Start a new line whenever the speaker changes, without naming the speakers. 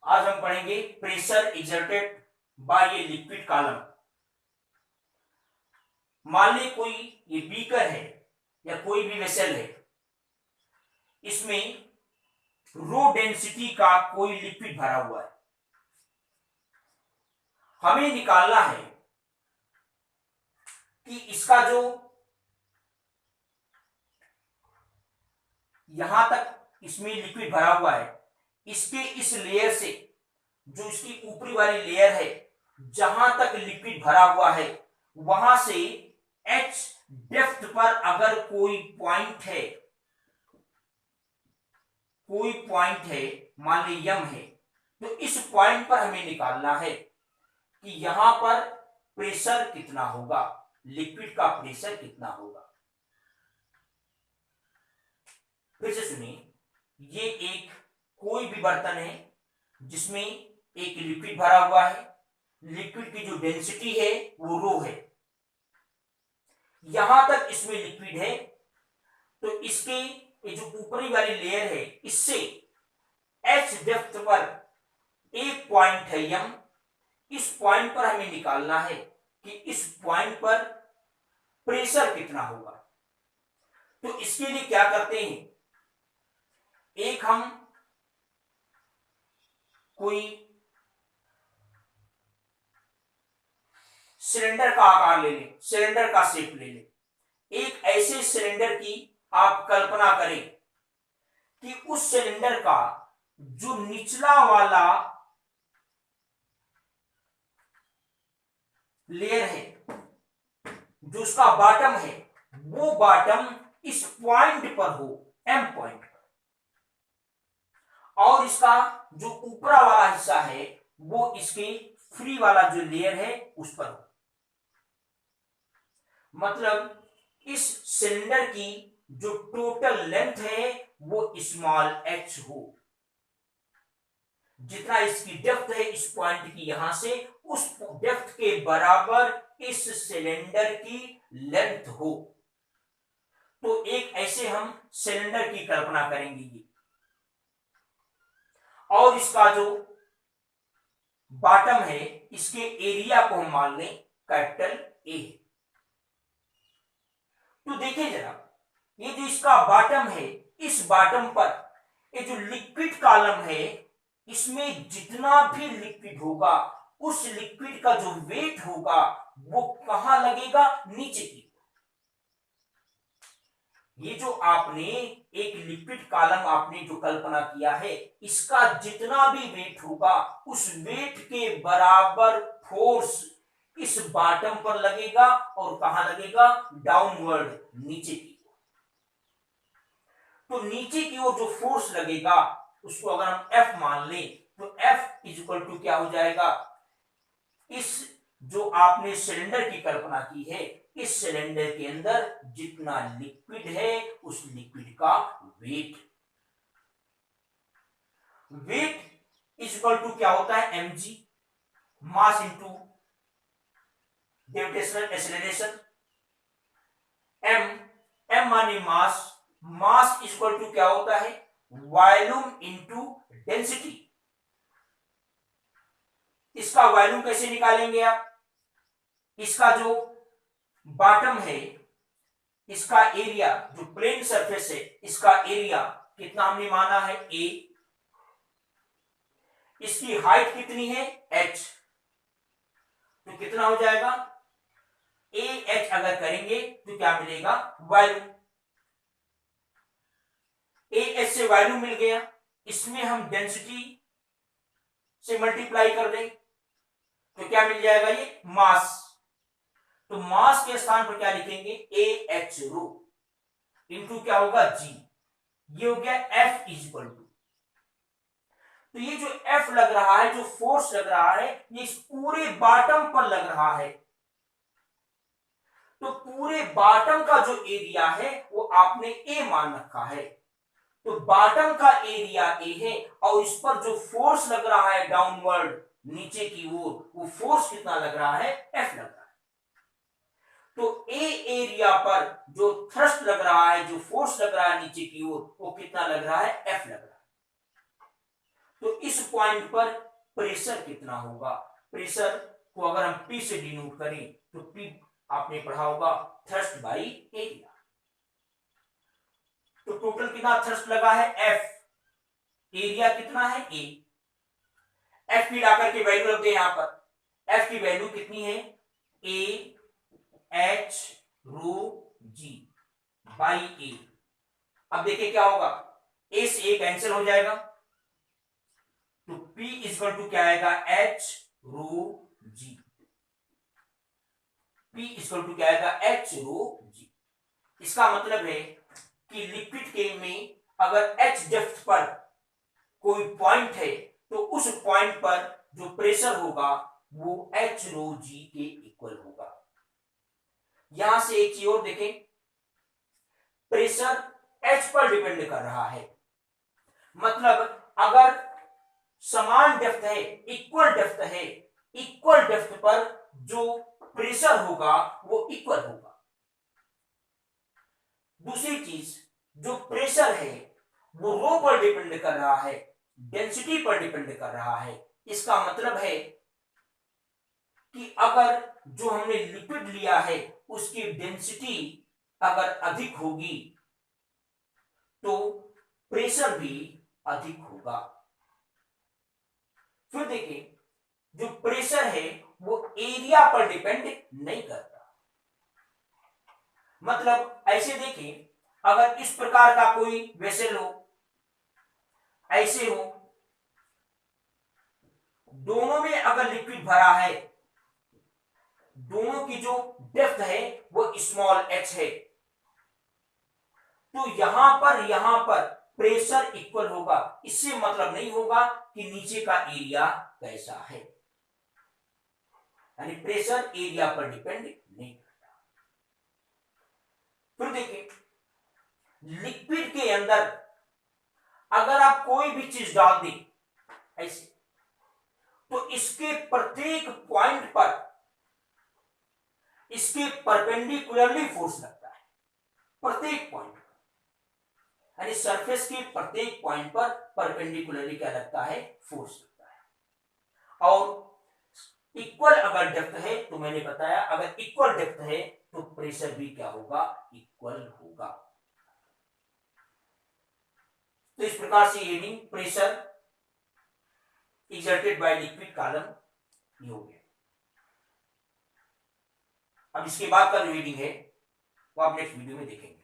आज हम पढ़ेंगे pressure exerted by a liquid column. मान ली कोई ये बीकर है या कोई भी वेसल है, इसमें रो डेंसिटी का कोई लिक्विड भरा हुआ है। हमें निकालना है कि इसका जो यहां तक इसमें लिक्विड भरा हुआ है, इसके इस लेयर से जो इसकी ऊपरी वाली लेयर है, जहां तक लिक्विड भरा हुआ है, वहां से एच डेप्थ पर अगर कोई पॉइंट है, मान ली यम है, तो इस पॉइंट पर हमें निकालना है कि यहां पर प्रेशर कितना होगा, लिक्विड का प्रेशर कितना होगा। फिर से सुनिए, ये एक कोई भी बर्तन है जिसमें एक लिक्विड भरा हुआ है। लिक्विड की जो डेंसिटी है वो रो है। यहां तक इसमें लिक्विड है, तो इसके ये जो ऊपरी वाली लेयर है, इससे एच डेप्थ पर एक पॉइंट है यम। इस पॉइंट पर हमें निकालना है कि इस पॉइंट पर प्रेशर कितना होगा। तो इसके लिए क्या करते हैं, एक हम कोई सिलेंडर का आकार ले लें, सिलेंडर का शेप ले लें। एक ऐसे सिलेंडर की आप कल्पना करें कि उस सिलेंडर का जो निचला वाला लेयर है, जो उसका बॉटम है, वो बॉटम इस पॉइंट पर हो, एम पॉइंट पर, और इसका जो ऊपरा वाला हिस्सा है वो इसके फ्री वाला जो लेयर है उस पर हो। मतलब इस सिलेंडर की जो टोटल लेंथ है वो स्मॉल एच हो। जितना इसकी डेप्थ है इस पॉइंट की यहां से, उस डेप्थ के बराबर इस सिलेंडर की लेंथ हो। तो एक ऐसे हम सिलेंडर की कल्पना करेंगे ये, और इसका जो बॉटम है, इसके एरिया को हम मान लें कैपिटल ए। तो देखिए जरा, ये जो इसका बॉटम है, इस बॉटम पर ये जो लिक्विड कॉलम है, इसमें जितना भी लिक्विड होगा, उस लिक्विड का जो वेट होगा वो कहां लगेगा, नीचे की। ये जो आपने एक लिक्विड कॉलम आपने जो कल्पना किया है, इसका जितना भी वेट होगा, उस वेट के बराबर फोर्स इस बॉटम पर लगेगा और कहां लगेगा, डाउनवर्ड, नीचे की। तो नीचे की ओर जो फोर्स लगेगा उसको अगर हम F मान लें, तो F इज इक्वल टू क्या हो जाएगा, इस जो आपने सिलेंडर की कल्पना की है, इस सिलेंडर के अंदर जितना लिक्विड है उस लिक्विड का weight. Weight is equal to क्या होता है, mg, mass into gravitational acceleration. m माने mass, mass is equal to क्या होता है, वॉल्यूम इंटू डेंसिटी। इसका वॉल्यूम कैसे निकालेंगे आप, इसका जो बॉटम है, इसका एरिया, जो प्लेन सरफेस है, इसका एरिया कितना हमने माना है, a। इसकी हाइट कितनी है, h। तो कितना हो जाएगा, a h अगर करेंगे तो क्या मिलेगा, वॉल्यूम। a h से वॉल्यूम मिल गया, इसमें हम डेंसिटी से मल्टीप्लाई कर दें तो क्या मिल जाएगा, ये मास। तो मास के स्थान पर क्या लिखेंगे, ए एच रो इंटू क्या होगा, जी। ये हो गया F इज इक्वल टू। तो ये जो F लग रहा है, जो फोर्स लग रहा है, ये इस पूरे बॉटम पर लग रहा है। तो पूरे बॉटम का जो एरिया है वो आपने ए मान रखा है। तो बॉटम का एरिया ए है, और इस पर जो फोर्स लग रहा है डाउनवर्ड, नीचे की ओर, वो फोर्स कितना लग रहा है, F लग रहा है। तो ए एरिया पर जो थ्रस्ट लग रहा है, जो फोर्स लग रहा है नीचे की ओर, वो कितना लग रहा है, F लग रहा है। तो इस पॉइंट पर प्रेशर कितना होगा? प्रेशर को अगर हम P से डिनोट करें तो P आपने पढ़ा होगा थ्रस्ट बाई एरिया। तो टोटल कितना थ्रस्ट लगा है? F। एरिया कितना है? A। F की लाकर के वैल्यू रख दे यहां पर। F की वैल्यू कितनी है? A H rho G by A। अब देखिए क्या होगा, A से A कैंसिल हो जाएगा, तो P इक्वल टू क्या आएगा? H rho G। P equal to क्या आएगा? H rho G। इसका मतलब है कि लिक्विड के में अगर H डेप्थ पर कोई पॉइंट है तो उस पॉइंट पर जो प्रेशर होगा वो H रो G के इक्वल होगा। यहां से एक चीज और देखें, प्रेशर H पर डिपेंड कर रहा है, मतलब अगर समान डेप्थ है, इक्वल डेप्थ है, इक्वल डेप्थ पर जो प्रेशर होगा वो इक्वल होगा। दूसरी चीज, जो प्रेशर है वो रो पर डिपेंड कर रहा है, डेंसिटी पर डिपेंड कर रहा है। इसका मतलब है कि अगर जो हमने लिक्विड लिया है उसकी डेंसिटी अगर अधिक होगी तो प्रेशर भी अधिक होगा। फिर देखिए, जो प्रेशर है वो एरिया पर डिपेंड नहीं करता। मतलब ऐसे देखिए, अगर इस प्रकार का कोई वेसल हो, ऐसे हो, दोनों में अगर लिक्विड भरा है, दोनों की जो डेप्थ है वो स्मॉल h है, तो यहां पर प्रेशर इक्वल होगा। इससे मतलब नहीं होगा कि नीचे का एरिया कैसा है, यानी प्रेशर एरिया पर डिपेंड नहीं करता। फिर देखिए, लिक्विड के अंदर अगर आप कोई भी चीज डाल दें ऐसे, तो इसके प्रत्येक पॉइंट पर इसके परपेंडिकुलरली फोर्स लगता है, प्रत्येक पॉइंट पर, यानी सरफेस के प्रत्येक पॉइंट पर परपेंडिकुलरली क्या लगता है? फोर्स लगता है। और इक्वल अगर डेप्थ है, तो मैंने बताया अगर इक्वल डेप्थ है तो प्रेशर भी क्या होगा? इक्वल होगा। तो इस प्रकार से reading pressure exerted by liquid column ये हो गया। अब इसके बाद का जो रीडिंग है वो आप नेक्स्ट वीडियो में देखेंगे।